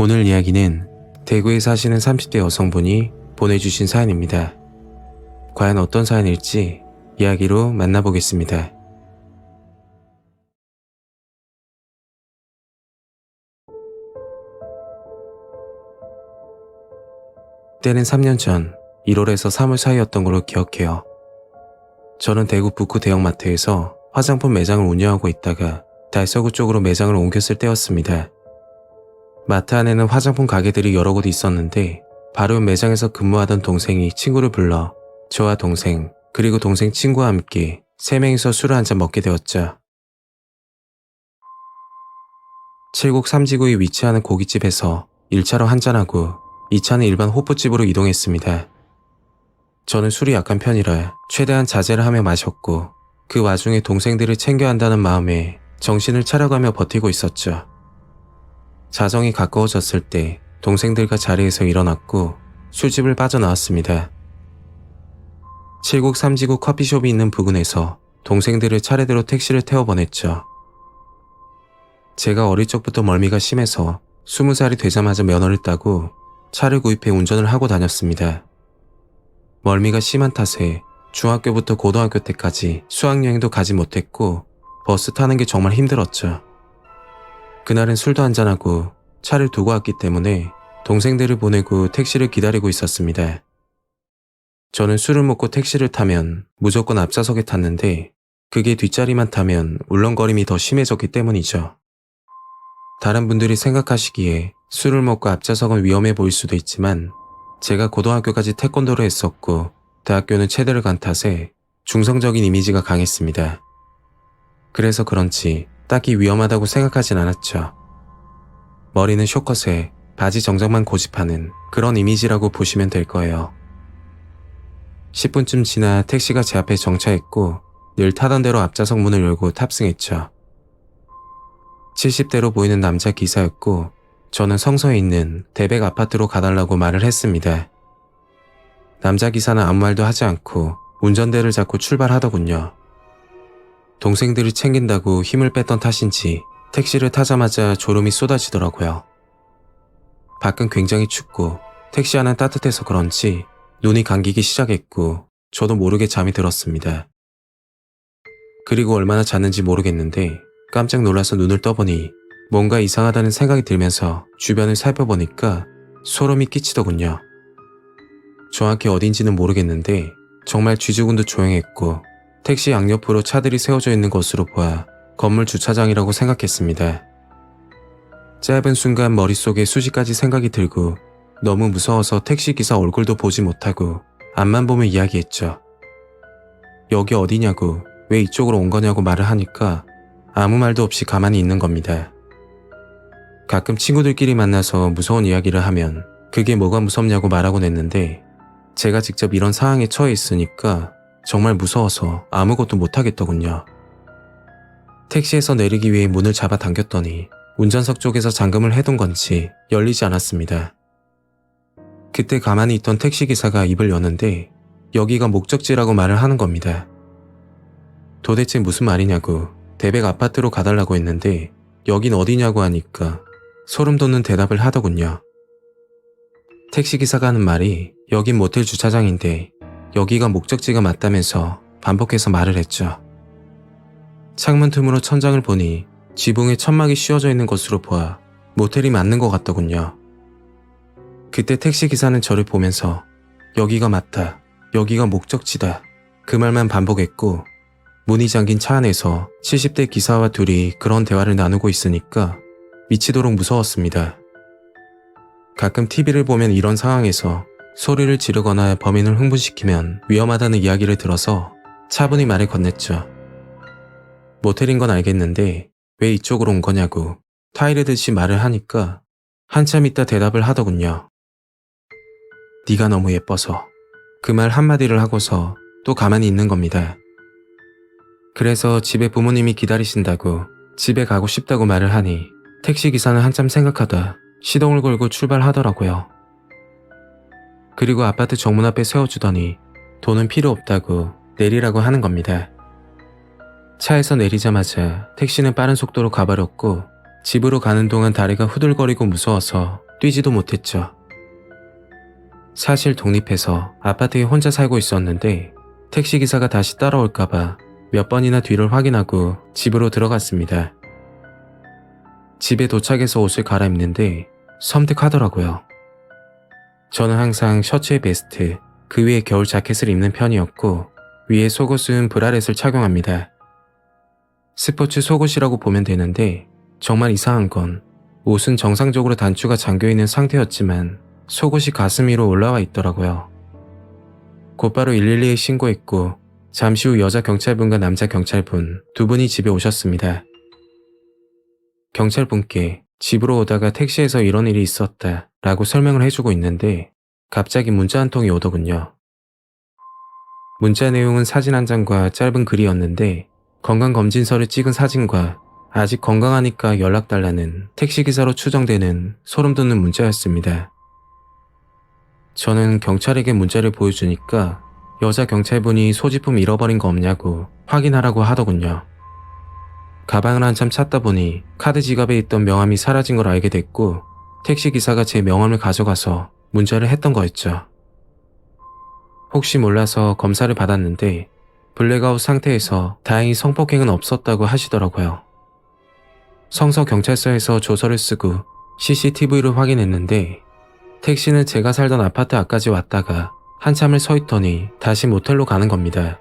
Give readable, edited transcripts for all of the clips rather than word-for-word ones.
오늘 이야기는 대구에 사시는 30대 여성분이 보내주신 사연입니다. 과연 어떤 사연일지 이야기로 만나보겠습니다. 때는 3년 전 1월에서 3월 사이였던 걸로 기억해요. 저는 대구 북구 대형마트에서 화장품 매장을 운영하고 있다가 달서구 쪽으로 매장을 옮겼을 때였습니다. 마트 안에는 화장품 가게들이 여러 곳 있었는데 바로 매장에서 근무하던 동생이 친구를 불러 저와 동생 그리고 동생 친구와 함께 3명이서 술을 한잔 먹게 되었죠. 칠곡 삼지구에 위치하는 고깃집에서 1차로 한잔하고 2차는 일반 호프집으로 이동했습니다. 저는 술이 약한 편이라 최대한 자제를 하며 마셨고 그 와중에 동생들을 챙겨야 한다는 마음에 정신을 차려가며 버티고 있었죠. 자정이 가까워졌을 때 동생들과 자리에서 일어났고 술집을 빠져나왔습니다. 칠곡 삼지구 커피숍이 있는 부근에서 동생들을 차례대로 택시를 태워 보냈죠. 제가 어릴 적부터 멀미가 심해서 20살이 되자마자 면허를 따고 차를 구입해 운전을 하고 다녔습니다. 멀미가 심한 탓에 중학교부터 고등학교 때까지 수학여행도 가지 못했고 버스 타는 게 정말 힘들었죠. 그날은 술도 한잔하고 차를 두고 왔기 때문에 동생들을 보내고 택시를 기다리고 있었습니다. 저는 술을 먹고 택시를 타면 무조건 앞좌석에 탔는데 그게 뒷자리만 타면 울렁거림이 더 심해졌기 때문이죠. 다른 분들이 생각하시기에 술을 먹고 앞좌석은 위험해 보일 수도 있지만 제가 고등학교까지 태권도를 했었고 대학교는 체대를 간 탓에 중성적인 이미지가 강했습니다. 그래서 그런지 딱히 위험하다고 생각하진 않았죠. 머리는 숏컷에 바지 정장만 고집하는 그런 이미지라고 보시면 될 거예요. 10분쯤 지나 택시가 제 앞에 정차했고 늘 타던 대로 앞좌석 문을 열고 탑승했죠. 70대로 보이는 남자 기사였고 저는 성서에 있는 대백 아파트로 가달라고 말을 했습니다. 남자 기사는 아무 말도 하지 않고 운전대를 잡고 출발하더군요. 동생들을 챙긴다고 힘을 뺐던 탓인지 택시를 타자마자 졸음이 쏟아지더라고요. 밖은 굉장히 춥고 택시 안은 따뜻해서 그런지 눈이 감기기 시작했고 저도 모르게 잠이 들었습니다. 그리고 얼마나 잤는지 모르겠는데 깜짝 놀라서 눈을 떠보니 뭔가 이상하다는 생각이 들면서 주변을 살펴보니까 소름이 끼치더군요. 정확히 어딘지는 모르겠는데 정말 쥐죽은도 조용했고 택시 양옆으로 차들이 세워져 있는 것으로 보아 건물 주차장이라고 생각했습니다. 짧은 순간 머릿속에 수십 가지 생각이 들고 너무 무서워서 택시기사 얼굴도 보지 못하고 앞만 보며 이야기했죠. 여기 어디냐고 왜 이쪽으로 온 거냐고 말을 하니까 아무 말도 없이 가만히 있는 겁니다. 가끔 친구들끼리 만나서 무서운 이야기를 하면 그게 뭐가 무섭냐고 말하곤 했는데 제가 직접 이런 상황에 처해 있으니까 정말 무서워서 아무것도 못하겠더군요. 택시에서 내리기 위해 문을 잡아당겼더니 운전석 쪽에서 잠금을 해둔 건지 열리지 않았습니다. 그때 가만히 있던 택시기사가 입을 여는데 여기가 목적지라고 말을 하는 겁니다. 도대체 무슨 말이냐고 대백 아파트로 가달라고 했는데 여긴 어디냐고 하니까 소름 돋는 대답을 하더군요. 택시기사가 하는 말이 여긴 모텔 주차장인데 여기가 목적지가 맞다면서 반복해서 말을 했죠. 창문 틈으로 천장을 보니 지붕에 천막이 씌워져 있는 것으로 보아 모텔이 맞는 것 같더군요. 그때 택시기사는 저를 보면서 여기가 맞다, 여기가 목적지다 그 말만 반복했고 문이 잠긴 차 안에서 70대 기사와 둘이 그런 대화를 나누고 있으니까 미치도록 무서웠습니다. 가끔 TV를 보면 이런 상황에서 소리를 지르거나 범인을 흥분시키면 위험하다는 이야기를 들어서 차분히 말을 건넸죠. 모텔인 건 알겠는데 왜 이쪽으로 온 거냐고 타이르듯이 말을 하니까 한참 있다 대답을 하더군요. 네가 너무 예뻐서. 그 말 한마디를 하고서 또 가만히 있는 겁니다. 그래서 집에 부모님이 기다리신다고 집에 가고 싶다고 말을 하니 택시기사는 한참 생각하다 시동을 걸고 출발하더라고요. 그리고 아파트 정문 앞에 세워주더니 돈은 필요 없다고 내리라고 하는 겁니다. 차에서 내리자마자 택시는 빠른 속도로 가버렸고 집으로 가는 동안 다리가 후들거리고 무서워서 뛰지도 못했죠. 사실 독립해서 아파트에 혼자 살고 있었는데 택시기사가 다시 따라올까봐 몇 번이나 뒤를 확인하고 집으로 들어갔습니다. 집에 도착해서 옷을 갈아입는데 섬뜩하더라고요. 저는 항상 셔츠에 베스트, 그 위에 겨울 자켓을 입는 편이었고 위에 속옷은 브라렛을 착용합니다. 스포츠 속옷이라고 보면 되는데 정말 이상한 건 옷은 정상적으로 단추가 잠겨있는 상태였지만 속옷이 가슴 위로 올라와 있더라고요. 곧바로 112에 신고했고 잠시 후 여자 경찰분과 남자 경찰분 두 분이 집에 오셨습니다. 경찰분께 집으로 오다가 택시에서 이런 일이 있었다 라고 설명을 해주고 있는데 갑자기 문자 한 통이 오더군요. 문자 내용은 사진 한 장과 짧은 글이었는데 건강검진서를 찍은 사진과 아직 건강하니까 연락달라는 택시기사로 추정되는 소름 돋는 문자였습니다. 저는 경찰에게 문자를 보여주니까 여자 경찰분이 소지품 잃어버린 거 없냐고 확인하라고 하더군요. 가방을 한참 찾다 보니 카드 지갑에 있던 명함이 사라진 걸 알게 됐고 택시기사가 제 명함을 가져가서 문자를 했던 거였죠. 혹시 몰라서 검사를 받았는데 블랙아웃 상태에서 다행히 성폭행은 없었다고 하시더라고요. 성서경찰서에서 조서를 쓰고 CCTV를 확인했는데 택시는 제가 살던 아파트 앞까지 왔다가 한참을 서 있더니 다시 모텔로 가는 겁니다.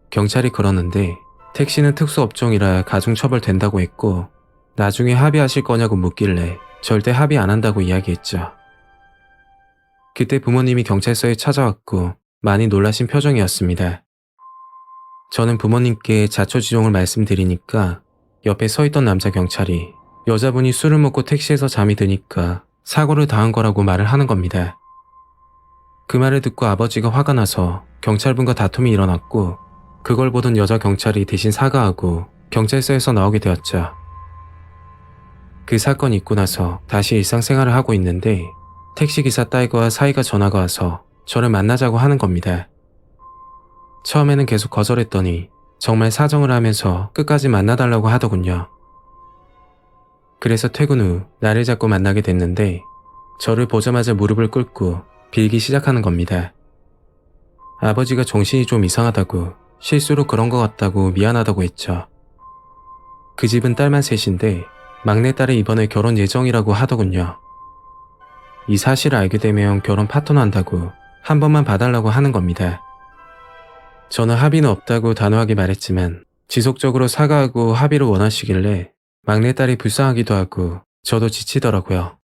경찰이 그러는데 택시는 특수업종이라 가중처벌 된다고 했고 나중에 합의하실 거냐고 묻길래 절대 합의 안 한다고 이야기했죠. 그때 부모님이 경찰서에 찾아왔고 많이 놀라신 표정이었습니다. 저는 부모님께 자초지종을 말씀드리니까 옆에 서 있던 남자 경찰이 여자분이 술을 먹고 택시에서 잠이 드니까 사고를 당한 거라고 말을 하는 겁니다. 그 말을 듣고 아버지가 화가 나서 경찰분과 다툼이 일어났고 그걸 보던 여자 경찰이 대신 사과하고 경찰서에서 나오게 되었죠. 그 사건이 있고 나서 다시 일상생활을 하고 있는데 택시기사 딸과 사이가 전화가 와서 저를 만나자고 하는 겁니다. 처음에는 계속 거절했더니 정말 사정을 하면서 끝까지 만나달라고 하더군요. 그래서 퇴근 후 나를 잡고 만나게 됐는데 저를 보자마자 무릎을 꿇고 빌기 시작하는 겁니다. 아버지가 정신이 좀 이상하다고 실수로 그런 것 같다고 미안하다고 했죠. 그 집은 딸만 셋인데 막내딸이 이번에 결혼 예정이라고 하더군요. 이 사실을 알게 되면 결혼 파토 난다고 한 번만 봐달라고 하는 겁니다. 저는 합의는 없다고 단호하게 말했지만 지속적으로 사과하고 합의를 원하시길래 막내딸이 불쌍하기도 하고 저도 지치더라고요.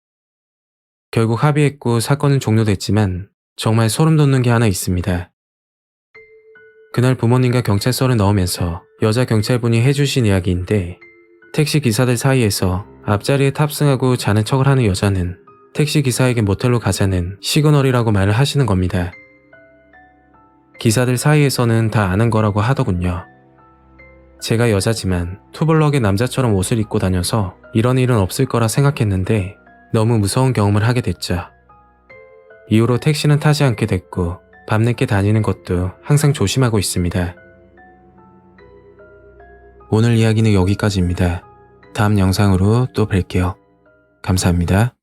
결국 합의했고 사건은 종료됐지만 정말 소름 돋는 게 하나 있습니다. 그날 부모님과 경찰서를 나오면서 여자 경찰분이 해주신 이야기인데 택시 기사들 사이에서 앞자리에 탑승하고 자는 척을 하는 여자는 택시 기사에게 모텔로 가자는 시그널이라고 말을 하시는 겁니다. 기사들 사이에서는 다 아는 거라고 하더군요. 제가 여자지만 투블럭의 남자처럼 옷을 입고 다녀서 이런 일은 없을 거라 생각했는데 너무 무서운 경험을 하게 됐죠. 이후로 택시는 타지 않게 됐고 밤늦게 다니는 것도 항상 조심하고 있습니다. 오늘 이야기는 여기까지입니다. 다음 영상으로 또 뵐게요. 감사합니다.